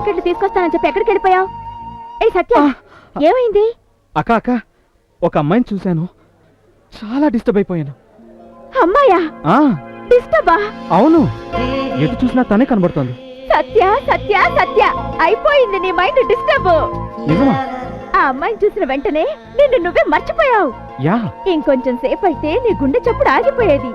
ప్యాకెట్లు తీసుకొస్తానని చెప్పి ఎక్కడికి వెళ్ళిపోయావు? ఏ సత్య, ఏమైంది? అక్క అక్క, ఒక అమ్మాయిని చూశాను, చాలా డిస్టర్బ్ అయిపోయాను. అమ్మాయా? డిస్టర్బా? అవును, ఎటు చూసినా తనే కనబడుతోంది. సత్య సత్య సత్య, అయిపోయింది నీ మైండ్ డిస్టర్బ్. నిజమా? ఆ అమ్మాయిని చూసిన వెంటనే నిన్ను నువ్వే మర్చిపోయావు. యా, ఇంకొంచెం సేపు అయితే నీ గుండె చప్పుడు ఆగిపోయేది.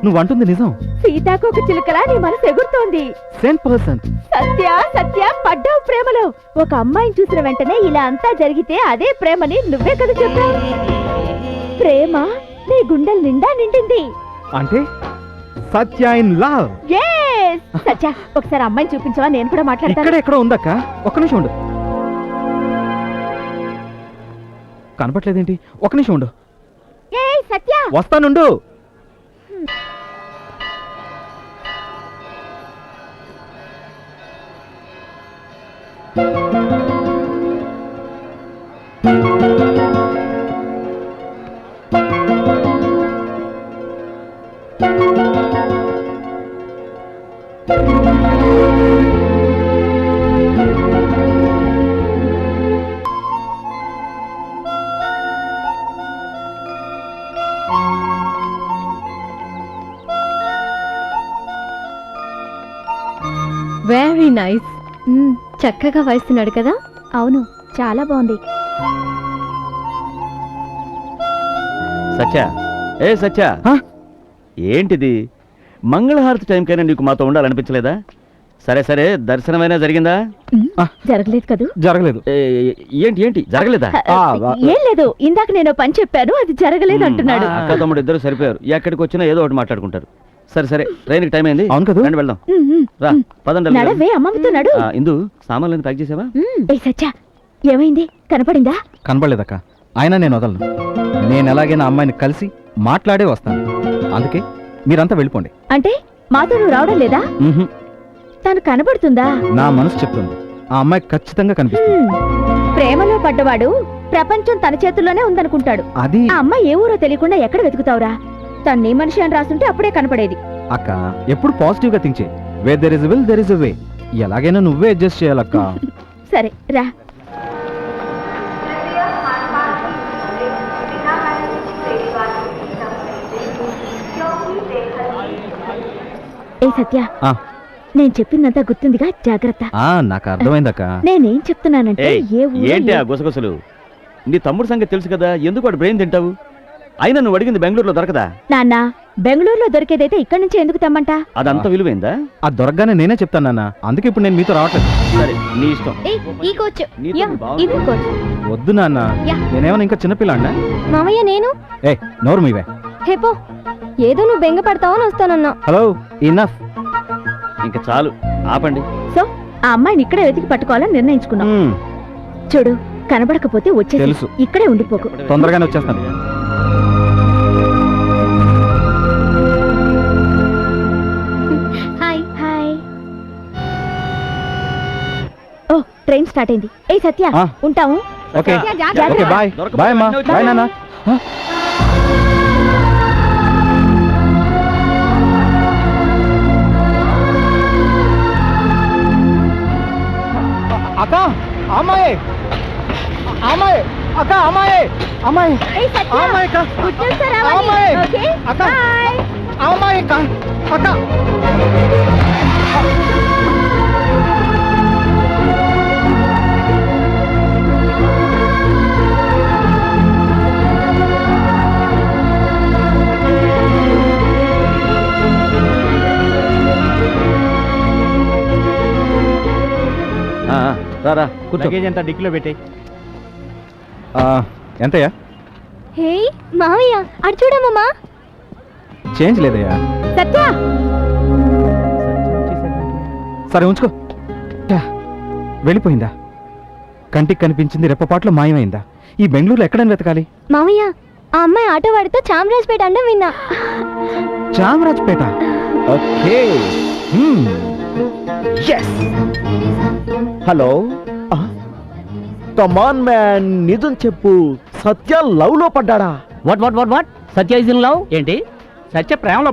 నువ్వంటుంది నిజం. సీతాకోక చిలుకలా నీ మనసు ఎగురుతోంది. 100%. సత్య సత్య, పడ్డావు ప్రేమలో. ఒక అమ్మాయిని చూసిన వెంటనే ఇలా అంతా జరిగితే అదే ప్రేమని నువ్వే కదా చెప్పావు. ప్రేమ నీ గుండెల నిండా నిండింది. అంటే సత్య ఇన్ లవ్. yes సత్య, ఒకసారి అమ్మాయిని చూపించవా? నేను కూడా మాట్లాడతాను. ఇక్కడ ఎక్కడో ఉందక్క, ఒక్క నిమిషం ఉండు. కనపట్లేదేంటి? ఒక్క నిమిషం ఉండు. ఏ సత్య, వస్తానుండు. Very nice. చక్కగా వాయిస్తున్నాడు కదా? అవును, చాలా బాగుంది. సత్య, ఏ సత్య, ఏంటిది? మంగళహారతి టైంకైనా నీకు మాతో ఉండాలనిపించలేదా? సరే సరే, దర్శనమైనా జరిగిందా? జరగలేదు కదా? జరగలేదు. ఏంటి ఏంటి జరగలేదా? ఏం లేదు, ఇందాక నేను పని చెప్పాను, అది జరగలేదు అంటున్నాడు. అక్క తమ్ముడు ఇద్దరు సరిపోయారు, ఎక్కడికి వచ్చినా ఏదో ఒకటి మాట్లాడుకుంటారు. సరే సరే, ట్రైన్కి టైం అయింది. అవును కదా, రండి వెళ్దాం. రా పదండి. నడవే, అమ్మమ్మతో నడు. ఇందు, సామాన్లను ప్యాక్ చేసావా? ఏ సత్య, ఏమైంది? కనపడిందా? కనపడలేదక్క. అయినా నేను వదలను. నేను ఎలాగైనా అమ్మాయిని కలిసి మాట్లాడే వస్తాను. అందుకే మీరంతా వెళ్ళిపోండి. అంటే మాతో నువ్వు రావడం లేదా? తను కనబడుతుందా? నా మనసు చెప్తుంది, ఆ అమ్మాయి ఖచ్చితంగా కనిపిస్తుంది. ప్రేమలో పడ్డవాడు ప్రపంచం తన చేతుల్లోనే ఉందనుకుంటాడు. అది ఆ అమ్మాయి ఏ ఊరో తెలియకుండా ఎక్కడ వెతుకుతావురా? తను నీ మనిషి అని రాస్తుంటే అప్పుడే కనపడేది. అక్క, ఎప్పుడు పాజిటివ్ గా థింక్ చేయి. Where there is will there is a way. ఎలాగైనా నువ్వే అడ్జస్ట్ చేయాలక్క. సరే రా. ఏ సత్య, నేను చెప్పిందంతా గుర్తుందిగా? జాగ్రత్త. నాకు అర్థమైందక్క. నేనేం చెప్తున్నానంటే, ఏంటి ఆ గుసగుసలు? నీ తమ్ముడు సంగతి తెలుసు కదా, ఎందుకు వాడు బ్రెయిన్ తింటావు? అయినా నువ్వు అడిగింది బెంగళూరులో దొరకదా? నాన్న, బెంగళూరులో దొరికేదైతే ఇక్కడి నుంచి ఎందుకు తెమ్మంట? అదంతా విలువైందా? ఆ దొరకగానే నేనే చెప్తాను నాన్న, అందుకే ఇప్పుడు నేను మీతో రావట్లేదు. సరే, నీ ఇష్టం. వద్దు నాన్న, నేనేమన్నా ఇంకా చిన్నపిల్లాడినా? మామయ్య, నేను ఏ నోరు మీవే. హేపో, ఏదో నువ్వు బెంగ పడతావని వస్తానన్నా. Hello, enough. ఇంకా చాలు, ఆపండి. సో ఆ అమ్మాయిని ఇక్కడే వెతికి పట్టుకోవాలని నిర్ణయించుకున్నాం. చూడు, కనబడకపోతే వచ్చేసి తెలుసు, ఇక్కడే ఉండిపోకు. తొందరగానే వచ్చేస్తాను. Hi hi. ఓ, ట్రైన్ స్టార్ట్ అయింది. ఏ సత్య, ఉంటాము. ఓకే ఓకే, బాయ్ బాయ్ అమ్మా, బాయ్ నాన్న. అక్క, అమ్మాయి అమ్మాయి, అక్క అమ్మాయి, అమ్మాయి అమ్మాయి, అక్క అమ్మాయి, అక్క అమ్మాయి, అక్క అక్క. రారా, కూర్చో. ఎంత డిక్కీలో పెట్టాయి? ఎంతయ్యా? హే మావయ్య, అటు చూడమ్మా. చేంజ్ లేదయ్యా. సత్య, సరే ఉంచుకో. వెళ్ళిపోయిందా? కంటికి కనిపించింది రెప్పపాట్లో మాయమైందా? ఈ బెంగళూరులో ఎక్కడని వెతకాలి? మావయ్య, ఆ అమ్మాయి ఆటో వాడితో చామరాజ్పేట అంటే విన్నా. Chamarajpet? Okay. Hello, come on man, నిజం చెప్పు, సత్య లవ్ లో పడ్డాడా? What what what what? Satya is in love ఏంటి? సత్య ప్రేమలో